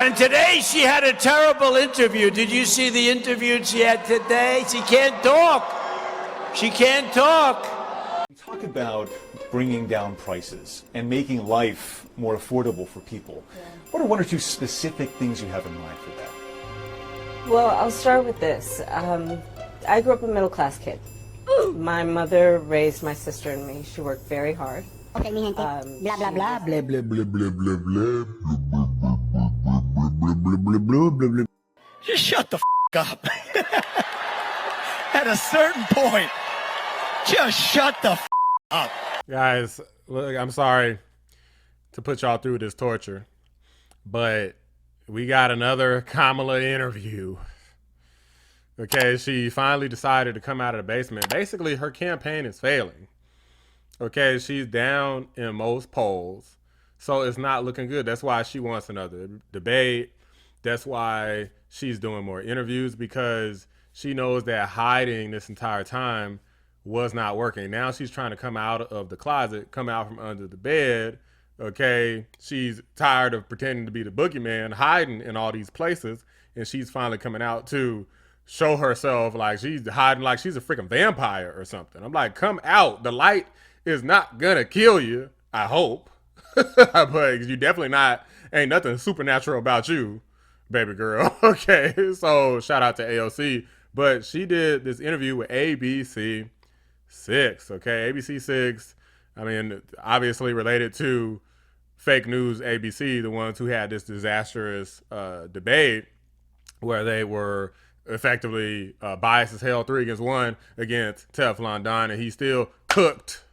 And today she had a terrible interview. Did you see the interview she had today? She can't talk. She can't talk. We talk about bringing down prices and making life more affordable for people. Yeah. What are one or two specific things you have in mind for that? Well, I'll start with this. I grew up a middle-class kid. My mother raised my sister and me. She worked very hard. Okay, mi gente. Blah, blah, blah, blah, blah, blah, blah, blah, blah, blah. Just shut the up. At a certain point, just shut the up. Guys, look, I'm sorry to put y'all through this torture, but we got another Kamala interview. Okay, she finally decided to come out of the basement. Basically, her campaign is failing. Okay, she's down in most polls, so it's not looking good. That's why she wants another debate. That's why she's doing more interviews, because she knows that hiding this entire time was not working. Now she's trying to come out of the closet, come out from under the bed. Okay, she's tired of pretending to be the boogeyman, hiding in all these places, and she's finally coming out to show herself like she's hiding like she's a freaking vampire or something. I'm like, come out. The light is not gonna kill you, I hope. But you definitely not, ain't nothing supernatural about you, baby girl. Okay, so shout out to AOC. But she did this interview with ABC 6, okay? ABC 6, I mean, obviously related to fake news ABC, the ones who had this disastrous debate where they were effectively biased as hell, 3-1 against Teflon Don, and he still cooked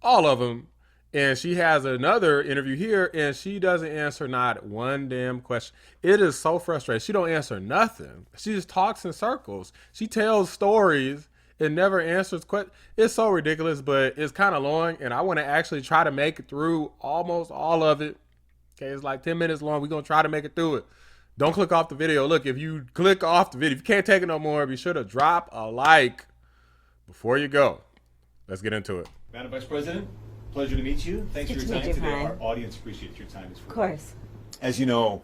all of them. And she has another interview here, and she doesn't answer not one damn question. It is so frustrating. She don't answer nothing. She just talks in circles. She tells stories and never answers questions. It's so ridiculous, but it's kind of long, and I want to actually try to make it through almost all of it. Okay, it's like 10 minutes long. We're going to try to make it through it. Don't click off the video. Look, if you click off the video, if you can't take it no more, be sure to drop a like before you go. Let's get into it. Madam Vice President, pleasure to meet you. Thanks for your time today. Our audience appreciates your time. Of course. As you know,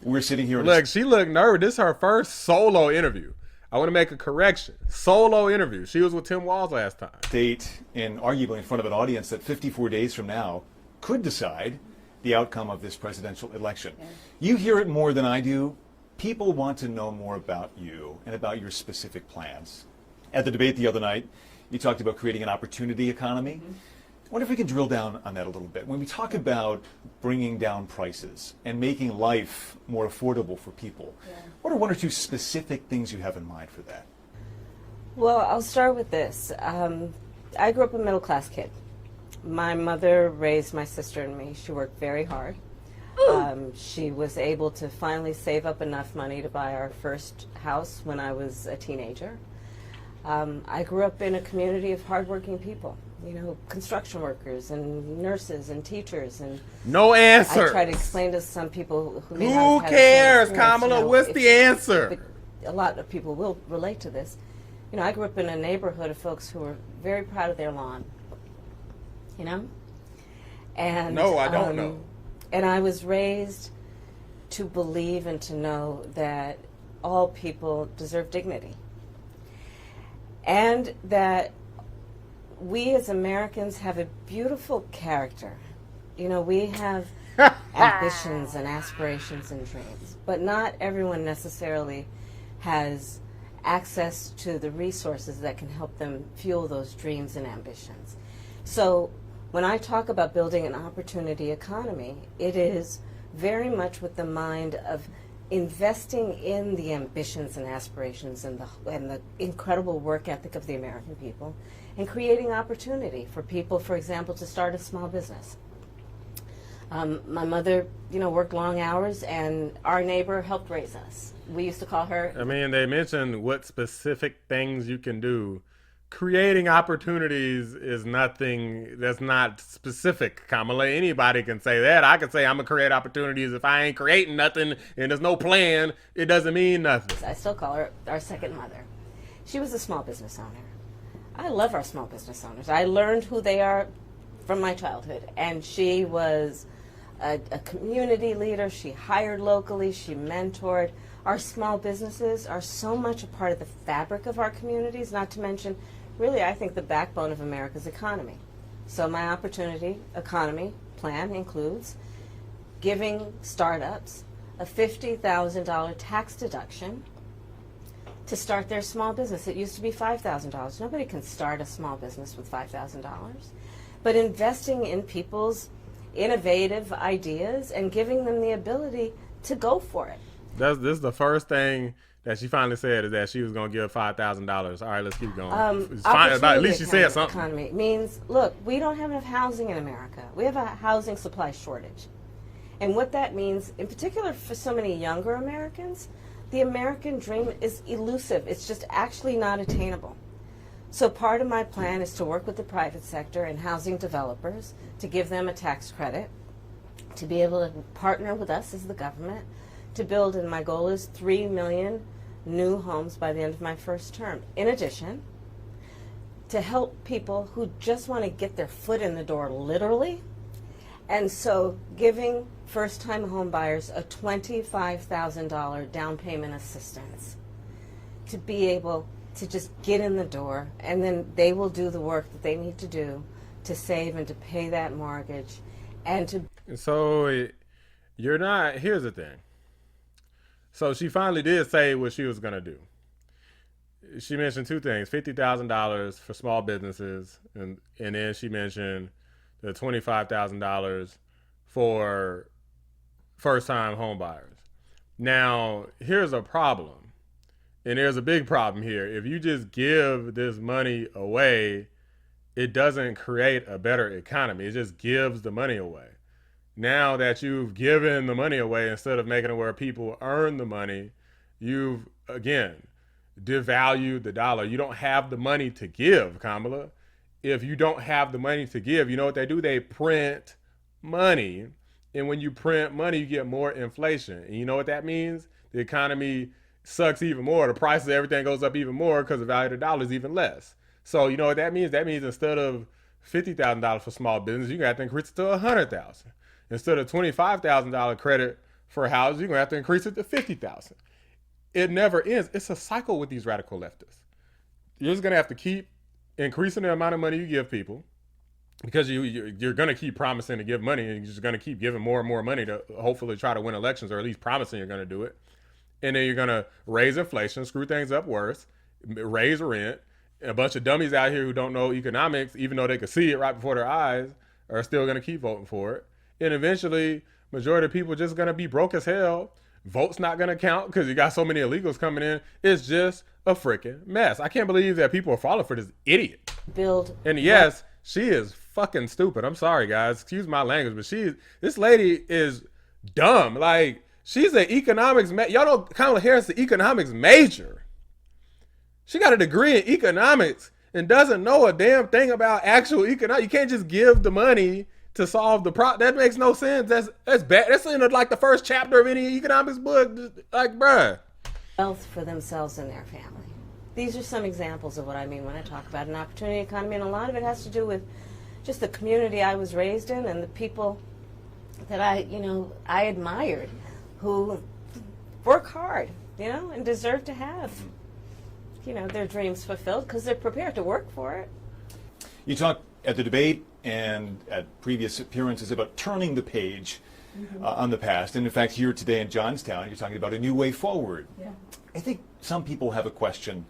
we're sitting here. Look, she looked nervous. This is her first solo interview. I want to make a correction. Solo interview. She was with Tim Walz last time. State, and arguably in front of an audience that 54 days from now could decide the outcome of this presidential election. Yeah. You hear it more than I do. People want to know more about you and about your specific plans. At the debate the other night, you talked about creating an opportunity economy. Mm-hmm. I wonder if we can drill down on that a little bit. When we talk about bringing down prices and making life more affordable for people, what are one or two specific things you have in mind for that? Well, I'll start with this. I grew up a middle-class kid. My mother raised my sister and me. She worked very hard. She was able to finally save up enough money to buy our first house when I was a teenager. I grew up in a community of hardworking people. You know, construction workers and nurses and teachers and no answer. I try to explain to some people who may who not have cares, You Kamala? know, what's the answer? A lot of people will relate to this. You know, I grew up in a neighborhood of folks who were very proud of their lawn. You know, and no, I don't know. And I was raised to believe and to know that all people deserve dignity, and that we as Americans have a beautiful character. You know, we have ambitions and aspirations and dreams, but not everyone necessarily has access to the resources that can help them fuel those dreams and ambitions. So when I talk about building an opportunity economy, it is very much with the mind of investing in the ambitions and aspirations and the incredible work ethic of the American people, and creating opportunity for people, for example, to start a small business. My mother, you know, worked long hours, and our neighbor helped raise us. We used to call her. I mean, they mentioned what specific things you can do. Creating opportunities is nothing that's not specific, Kamala. Anybody can say that. I can say I'm going to create opportunities. If I ain't creating nothing and there's no plan, it doesn't mean nothing. I still call her our second mother. She was a small business owner. I love our small business owners. I learned who they are from my childhood, and she was a community leader. She hired locally. She mentored. Our small businesses are so much a part of the fabric of our communities, not to mention, really, I think, the backbone of America's economy. So my opportunity economy plan includes giving startups a $50,000 tax deduction to start their small business. It used to be $5,000. Nobody can start a small business with $5,000. But investing in people's innovative ideas and giving them the ability to go for it. This is the first thing that she finally said, is that she was going to give $5,000. All right, let's keep going. It's fine. At least she said something. Economy means, look, we don't have enough housing in America. We have a housing supply shortage. And what that means, in particular for so many younger Americans, the American dream is elusive. It's just actually not attainable. So part of my plan is to work with the private sector and housing developers to give them a tax credit, to be able to partner with us as the government, to build, and my goal is 3 million new homes by the end of my first term. In addition, to help people who just want to get their foot in the door, literally. And so giving first-time home buyers a $25,000 down payment assistance to be able to just get in the door, and then they will do the work that they need to do to save and to pay that mortgage and to... So you're not... Here's the thing. So she finally did say what she was going to do. She mentioned two things: $50,000 for small businesses, and then she mentioned the $25,000 for first-time home buyers. Now, here's a problem, and there's a big problem here. If you just give this money away, it doesn't create a better economy. It just gives the money away. Now that you've given the money away, instead of making it where people earn the money, you've, again, devalued the dollar. You don't have the money to give, Kamala. If you don't have the money to give, you know what they do? They print money. And when you print money, you get more inflation. And you know what that means? The economy sucks even more. The price of everything goes up even more because the value of the dollar is even less. So you know what that means? That means instead of $50,000 for small business, you're going to have to increase it to $100,000. Instead of $25,000 credit for a house, you're going to have to increase it to $50,000. It never ends. It's a cycle with these radical leftists. You're just going to have to keep increasing the amount of money you give people, because you're going to keep promising to give money, and you're just going to keep giving more and more money to hopefully try to win elections, or at least promising you're going to do it. And then you're going to raise inflation, screw things up worse, raise rent. A bunch of dummies out here who don't know economics, even though they could see it right before their eyes, are still going to keep voting for it. And eventually, majority of people are just going to be broke as hell. Votes not going to count because you got so many illegals coming in. It's just a freaking mess. I can't believe that people are falling for this idiot. And yes, she is fucking stupid. I'm sorry, guys. Excuse my language, but this lady is dumb. Like, she's an economics y'all know Kamala Harris is an economics major. She got a degree in economics and doesn't know a damn thing about actual economics. You can't just give the money to solve the problem. That makes no sense. That's bad. That's in like the first chapter of any economics book. Like, bruh. Wealth for themselves and their family. These are some examples of what I mean when I talk about an opportunity economy, and a lot of it has to do with just the community I was raised in and the people that I admired, who work hard, and deserve to have, their dreams fulfilled because they're prepared to work for it. You talked at the debate and at previous appearances about turning the page on the past. And in fact, here today in Johnstown, you're talking about a new way forward. Yeah. I think some people have a question,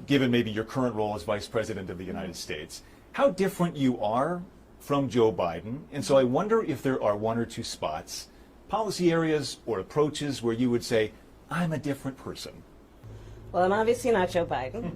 given maybe your current role as Vice President of the United States, how different you are from Joe Biden. And so I wonder if there are one or two spots, policy areas or approaches where you would say, I'm a different person. Well, I'm obviously not Joe Biden.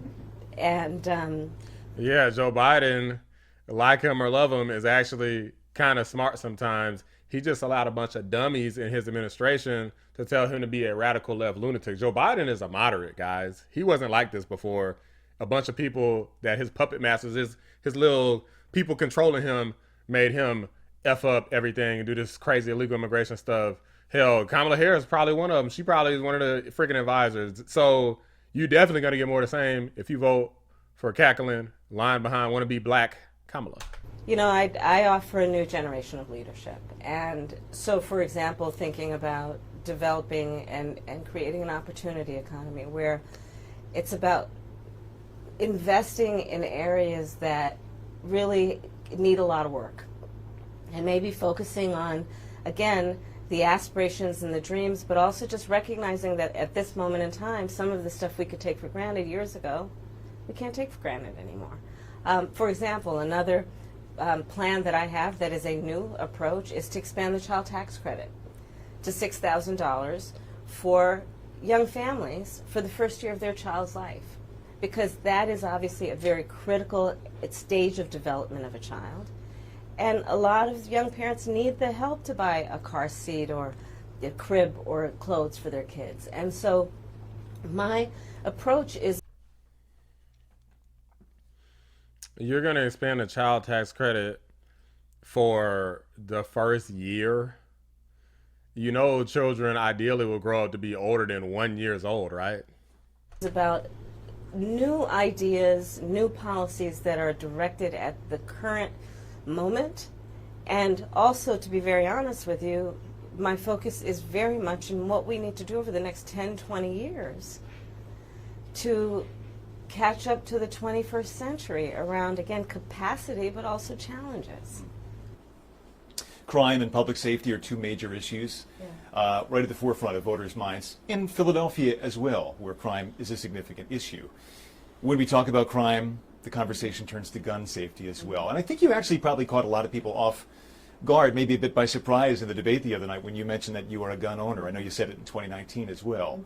And yeah, Joe Biden, like him or love him, is actually kind of smart sometimes. He just allowed a bunch of dummies in his administration to tell him to be a radical left lunatic. Joe Biden is a moderate, guys. He wasn't like this before. A bunch of people that his puppet masters, his little people controlling him, made him F up everything and do this crazy illegal immigration stuff. Hell, Kamala Harris is probably one of them. She probably is one of the freaking advisors. So you're definitely going to get more of the same if you vote for cackling, lying behind, want to be black Kamala. You know, I offer a new generation of leadership. And so, for example, thinking about developing and creating an opportunity economy where it's about investing in areas that really need a lot of work. And maybe focusing on, again, the aspirations and the dreams, but also just recognizing that at this moment in time, some of the stuff we could take for granted years ago, we can't take for granted anymore. For example, another plan that I have that is a new approach is to expand the child tax credit to $6,000 for young families for the first year of their child's life, because that is obviously a very critical stage of development of a child. And a lot of young parents need the help to buy a car seat or a crib or clothes for their kids. And so my approach is... You're going to expand the child tax credit for the first year. You know, children ideally will grow up to be older than 1 year old, right? It's about new ideas, new policies that are directed at the current moment. And also, to be very honest with you, my focus is very much in what we need to do over the next 10, 20 years to catch up to the 21st century around, again, capacity, but also challenges. Crime and public safety are two major issues, right at the forefront of voters' minds, in Philadelphia as well, where crime is a significant issue. When we talk about crime, the conversation turns to gun safety as well. And I think you actually probably caught a lot of people off guard, maybe a bit by surprise in the debate the other night when you mentioned that you are a gun owner. I know you said it in 2019 as well.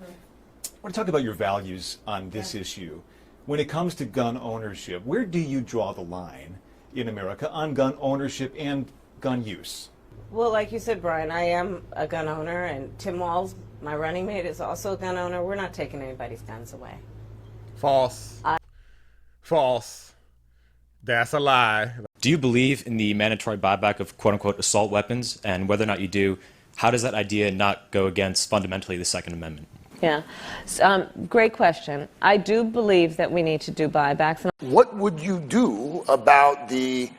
I want to talk about your values on this issue. When it comes to gun ownership, where do you draw the line in America on gun ownership and gun use? Well, like you said, Brian, I am a gun owner, and Tim Walz, my running mate, is also a gun owner. We're not taking anybody's guns away. False. False. That's a lie. Do you believe in the mandatory buyback of quote-unquote assault weapons? And whether or not you do, how does that idea not go against fundamentally the Second Amendment? Yeah, great question. I do believe that we need to do buybacks. What would you do about the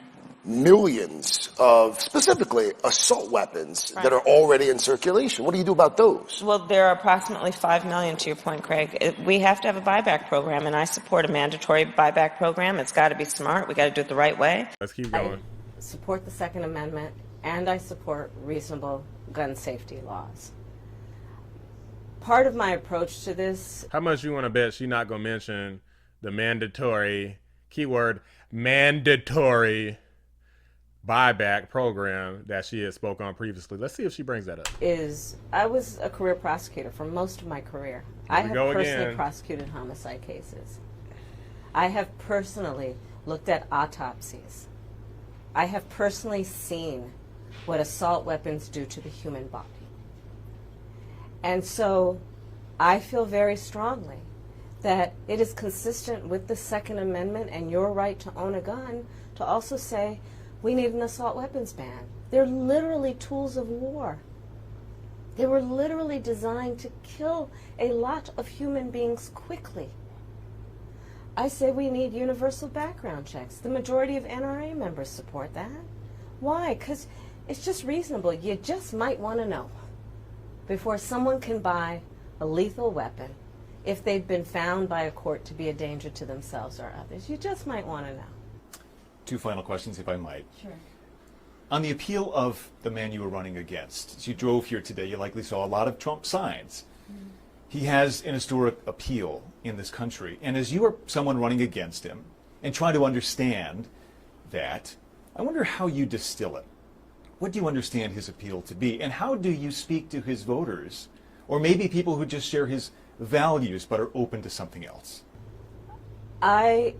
millions of, specifically, assault weapons that are already in circulation? What do you do about those? Well, there are approximately 5 million, to your point, Craig. We have to have a buyback program, and I support a mandatory buyback program. It's got to be smart. We got to do it the right way. Let's keep going. I support the Second Amendment, and I support reasonable gun safety laws. Part of my approach to this... How much you want to bet she's not going to mention the mandatory, keyword, mandatory buyback program that she had spoke on previously? Let's see if she brings that up. I was a career prosecutor for most of my career. I have personally prosecuted homicide cases. I have personally looked at autopsies. I have personally seen what assault weapons do to the human body. And so I feel very strongly that it is consistent with the Second Amendment and your right to own a gun to also say we need an assault weapons ban. They're literally tools of war. They were literally designed to kill a lot of human beings quickly. I say we need universal background checks. The majority of NRA members support that. Why? Because it's just reasonable. You just might want to know before someone can buy a lethal weapon if they've been found by a court to be a danger to themselves or others. You just might want to know. Two final questions, if I might. Sure. On the appeal of the man you were running against, as you drove here today, you likely saw a lot of Trump signs. He has an historic appeal in this country. And as you are someone running against him and trying to understand that, I wonder how you distill it. What do you understand his appeal to be? And how do you speak to his voters? Or maybe people who just share his values but are open to something else? I,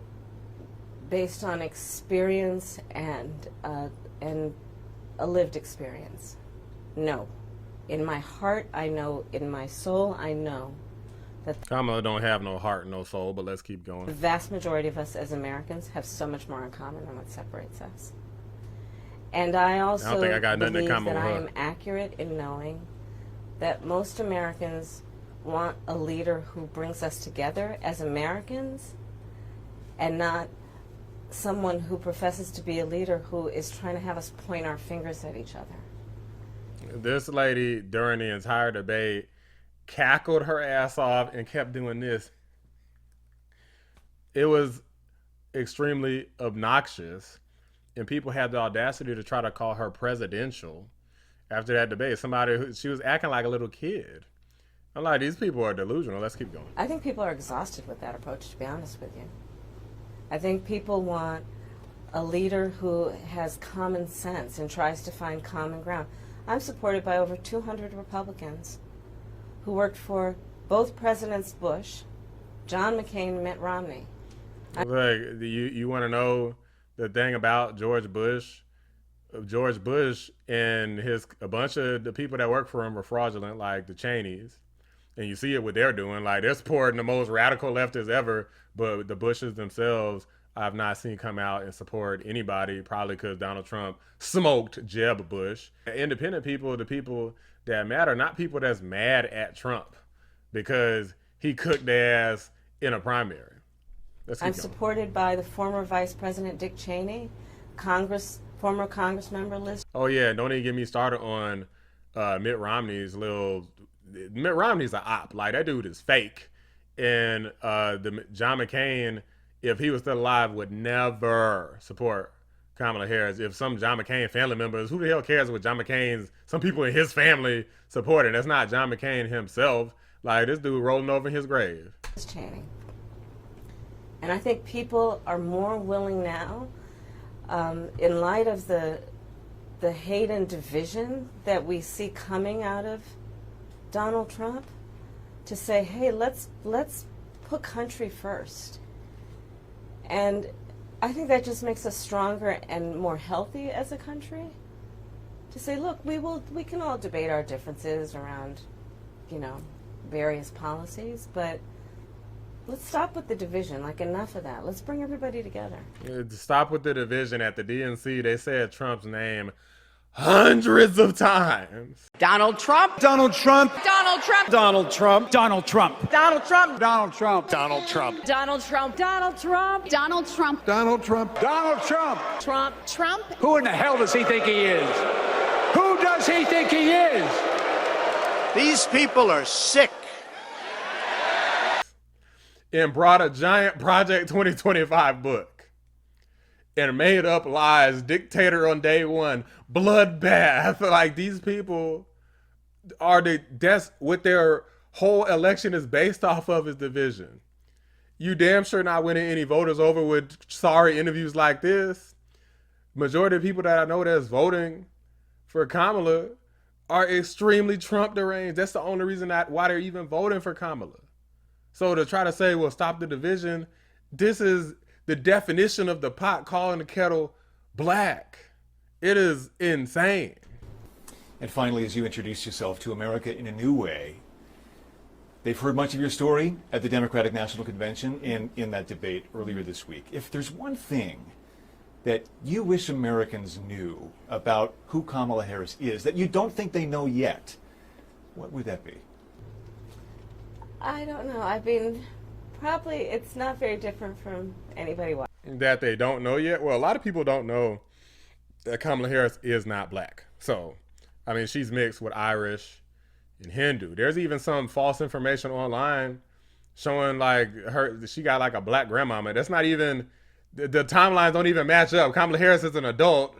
based on experience and a lived experience, no. In my heart, I know. In my soul, I know that Kamala don't have no heart, no soul, but let's keep going. the vast majority of us as Americans have so much more in common than what separates us. And I also I don't think I got nothing in believe common that with I her. am accurate in knowing that most Americans want a leader who brings us together as Americans and not someone who professes to be a leader who is trying to have us point our fingers at each other. This lady, during the entire debate, cackled her ass off and kept doing this. It was extremely obnoxious, and people had the audacity to try to call her presidential after that debate. She was acting like a little kid. I'm like, these people are delusional. Let's keep going. I think people are exhausted with that approach, to be honest with you. I think people want a leader who has common sense and tries to find common ground. I'm supported by over 200 Republicans who worked for both Presidents Bush, John McCain, and Mitt Romney. Like, you want to know the thing about George Bush? George Bush and a bunch of the people that work for him were fraudulent, like the Cheneys. And you see it what they're doing. Like, they're supporting the most radical leftists ever, but the Bushes themselves, I've not seen come out and support anybody, probably because Donald Trump smoked Jeb Bush. Independent people, the people that matter, not people that's mad at Trump because he cooked their ass in a primary. I'm supported by the former Vice President Dick Cheney, former Congress member Liz. Oh yeah, don't even get me started on Mitt Romney's Mitt Romney's an op. Like, that dude is fake. And John McCain, if he was still alive, would never support Kamala Harris. If some John McCain family members, who the hell cares what some people in his family supporting? That's not John McCain himself. Like, this dude rolling over in his grave. Cheney. And I think people are more willing now, in light of the hate and division that we see coming out of Donald Trump, to say, hey, let's put country first. And I think that just makes us stronger and more healthy as a country. To say, look, we can all debate our differences around, various policies, but let's stop with the division. Like, enough of that. Let's bring everybody together. Stop with the division. At the DNC, they said Trump's name hundreds of times. Donald Trump. Donald Trump. Donald Trump. Donald Trump. Donald Trump. Donald Trump. Donald Trump. Donald Trump. Donald Trump. Donald Trump. Donald Trump. Donald Trump. Donald Trump. Trump. Trump. Who in the hell does he think he is? Who does he think he is? These people are sick. And brought a giant Project 2025 book and made up lies. Dictator on day one, bloodbath. Like, these people that's what their whole election is based off of, is division. You damn sure not winning any voters over with sorry interviews like this. Majority of people that I know that's voting for Kamala are extremely Trump deranged. That's the only reason why they're even voting for Kamala. So to try to say, well, stop the division, this is the definition of the pot calling the kettle black. It is insane. And finally, as you introduce yourself to America in a new way, they've heard much of your story at the Democratic National Convention and in that debate earlier this week. If there's one thing that you wish Americans knew about who Kamala Harris is that you don't think they know yet, what would that be? I don't know. I mean, probably it's not very different from anybody watching. That they don't know yet? Well, a lot of people don't know that Kamala Harris is not black. So, I mean, she's mixed with Irish and Hindu. There's even some false information online showing like she got like a black grandmama. That's not even, the timelines don't even match up. Kamala Harris is an adult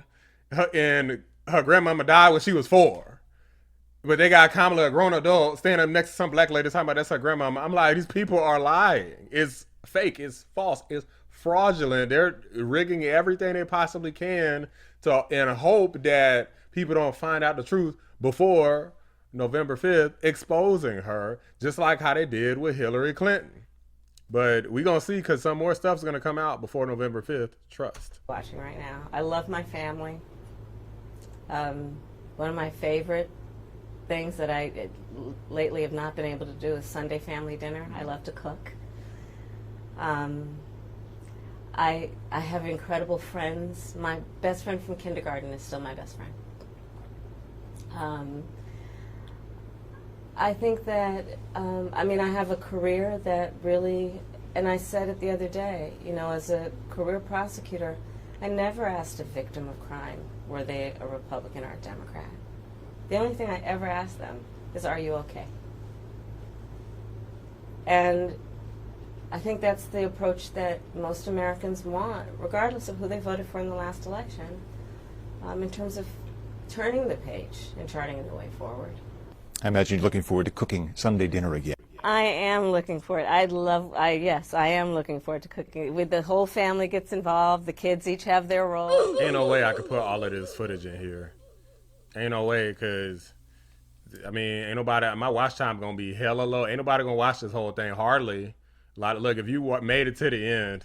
and her grandmama died when she was 4. But they got Kamala, a grown adult, standing up next to some black lady talking about that's her grandmama. I'm like, these people are lying. It's fake. It's false. It's fraudulent. They're rigging everything they possibly can in hope that people don't find out the truth before November 5th, exposing her, just like how they did with Hillary Clinton. But we're going to see, because some more stuff's going to come out before November 5th. Trust. Watching right now. I love my family. One of my favorite things that I lately have not been able to do is Sunday family dinner. I love to cook. I have incredible friends. My best friend from kindergarten is still my best friend. I think that, I have a career that really And I said it the other day, you know, as a career prosecutor, I never asked a victim of crime, were they a Republican or a Democrat. The only thing I ever asked them is, are you okay? And I think that's the approach that most Americans want, regardless of who they voted for in the last election, in terms of turning the page and charting a new way forward. I imagine you're looking forward to cooking Sunday dinner again. I am looking for it. Yes, I am looking forward to cooking. With the whole family gets involved, the kids each have their role. Ain't no way I could put all of this footage in here. Ain't no way, because, I mean, ain't nobody, my watch time going to be hella low. Ain't nobody going to watch this whole thing, hardly. Like, look, if you made it to the end,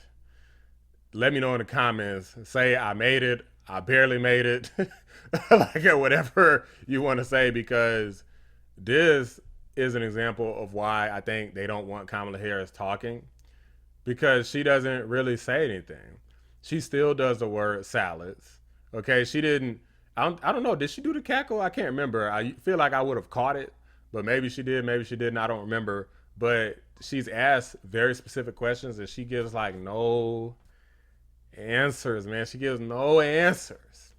let me know in the comments. Say I made it, I barely made it, like whatever you want to say, because this is an example of why I think they don't want Kamala Harris talking, because she doesn't really say anything. She still does the word salads. Okay, she didn't, I don't know, did she do the cackle? I can't remember. I feel like I would have caught it, but maybe she did, maybe she didn't, I don't remember. But she's asked very specific questions and she gives like no answers, man. She gives no answers.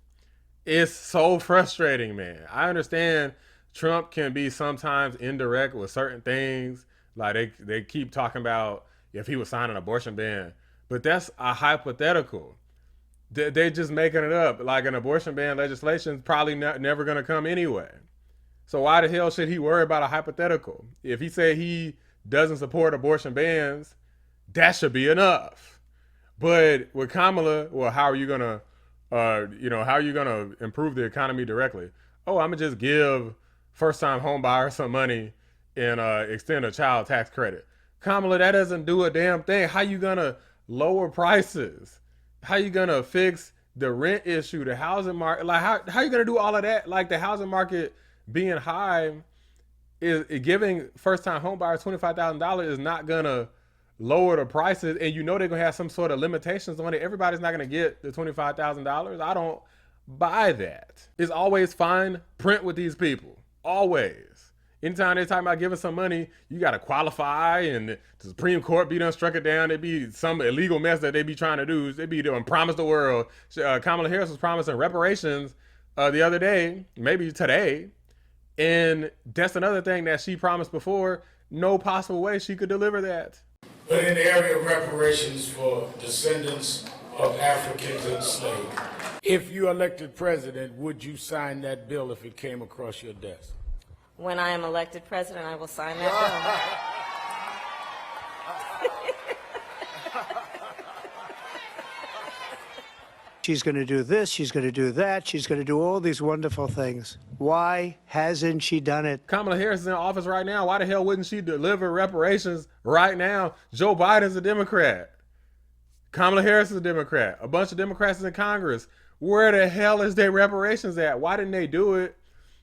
It's so frustrating, man. I understand Trump can be sometimes indirect with certain things. Like they keep talking about if he would sign an abortion ban, but that's a hypothetical. They're just making it up. Like an abortion ban legislation is probably never going to come anyway. So why the hell should he worry about a hypothetical? If he said he doesn't support abortion bans, that should be enough. But with Kamala, well, how are you going to, how are you going to improve the economy directly? Oh, I'm going to just give first-time home buyers some money and extend a child tax credit. Kamala, that doesn't do a damn thing. How you going to lower prices? How you going to fix the rent issue, the housing market? Like, how you going to do all of that? Like, the housing market being high is giving first-time home buyers $25,000 is not going to lower the prices. And you know they're going to have some sort of limitations on it. Everybody's not going to get the $25,000. I don't buy that. It's always fine print with these people. Always. Anytime they're talking about giving some money, you got to qualify, and the Supreme Court be done struck it down. It'd be some illegal mess that they be trying to do. They'd be doing promise the world. Kamala Harris was promising reparations the other day, maybe today. And that's another thing that she promised before. No possible way she could deliver that. But in the area of reparations for descendants of Africans enslaved, if you elected president, would you sign that bill if it came across your desk? When I am elected president, I will sign that bill. She's going to do this, she's going to do that, she's going to do all these wonderful things. Why hasn't she done it? Kamala Harris is in office right now. Why the hell wouldn't she deliver reparations right now? Joe Biden's a Democrat. Kamala Harris is a Democrat. A bunch of Democrats in Congress. Where the hell is their reparations at? Why didn't they do it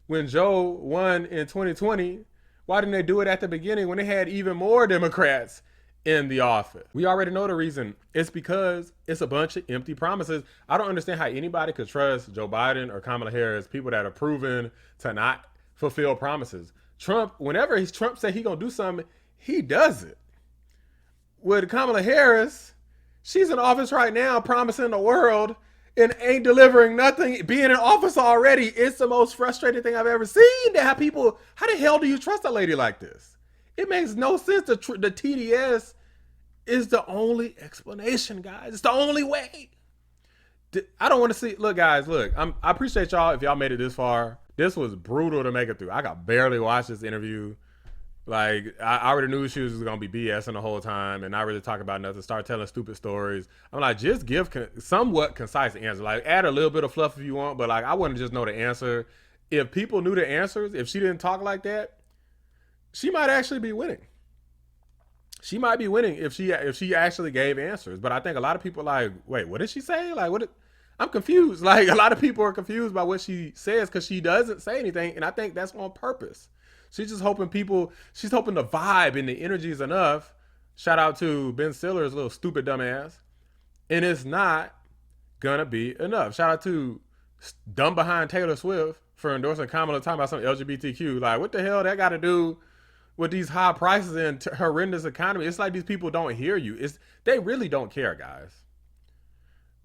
when Joe won in 2020? Why didn't they do it at the beginning when they had even more Democrats in the office? We already know the reason. It's because it's a bunch of empty promises. I don't understand how anybody could trust Joe Biden or Kamala Harris, people that are proven to not fulfill promises. Trump, whenever Trump say he gonna do something, he does it. With Kamala Harris, she's in office right now promising the world and ain't delivering nothing, being in office already. It's the most frustrating thing I've ever seen. To have people, how the hell do you trust a lady like this? It makes no sense. The TDS is the only explanation, guys. It's the only way. I don't want to see, look guys, look, I appreciate y'all if y'all made it this far. This was brutal to make it through. I got barely watched this interview. Like, I already knew she was going to be BSing the whole time and not really talk about nothing, start telling stupid stories. I'm like, just give somewhat concise answers. Like, add a little bit of fluff if you want, but like, I wouldn't just know the answer. If people knew the answers, if she didn't talk like that, she might actually be winning. She might be winning if she actually gave answers. But I think a lot of people are like, wait, what did she say? Like, I'm confused. Like, a lot of people are confused by what she says because she doesn't say anything. And I think that's on purpose. She's just hoping she's hoping the vibe and the energy is enough. Shout out to Ben Stiller's little stupid dumbass. And it's not gonna be enough. Shout out to dumb behind Taylor Swift for endorsing Kamala, talking about some LGBTQ. Like, what the hell that got to do with these high prices and horrendous economy. It's like these people don't hear you. They really don't care, guys.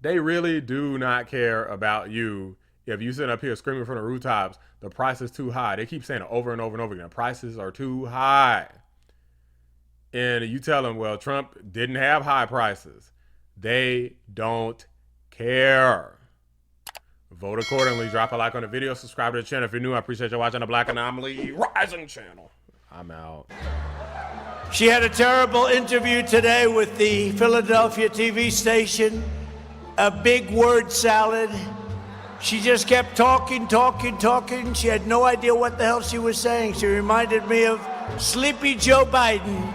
They really do not care about you. If you sit up here screaming from the rooftops, the price is too high. They keep saying it over and over and over again. Prices are too high. And you tell them, well, Trump didn't have high prices. They don't care. Vote accordingly. Drop a like on the video. Subscribe to the channel if you're new. I appreciate you watching the Black Anomaly Rising channel. I'm out. She had a terrible interview today with the Philadelphia TV station. A big word salad. She just kept talking. She had no idea what the hell she was saying. She reminded me of Sleepy Joe Biden.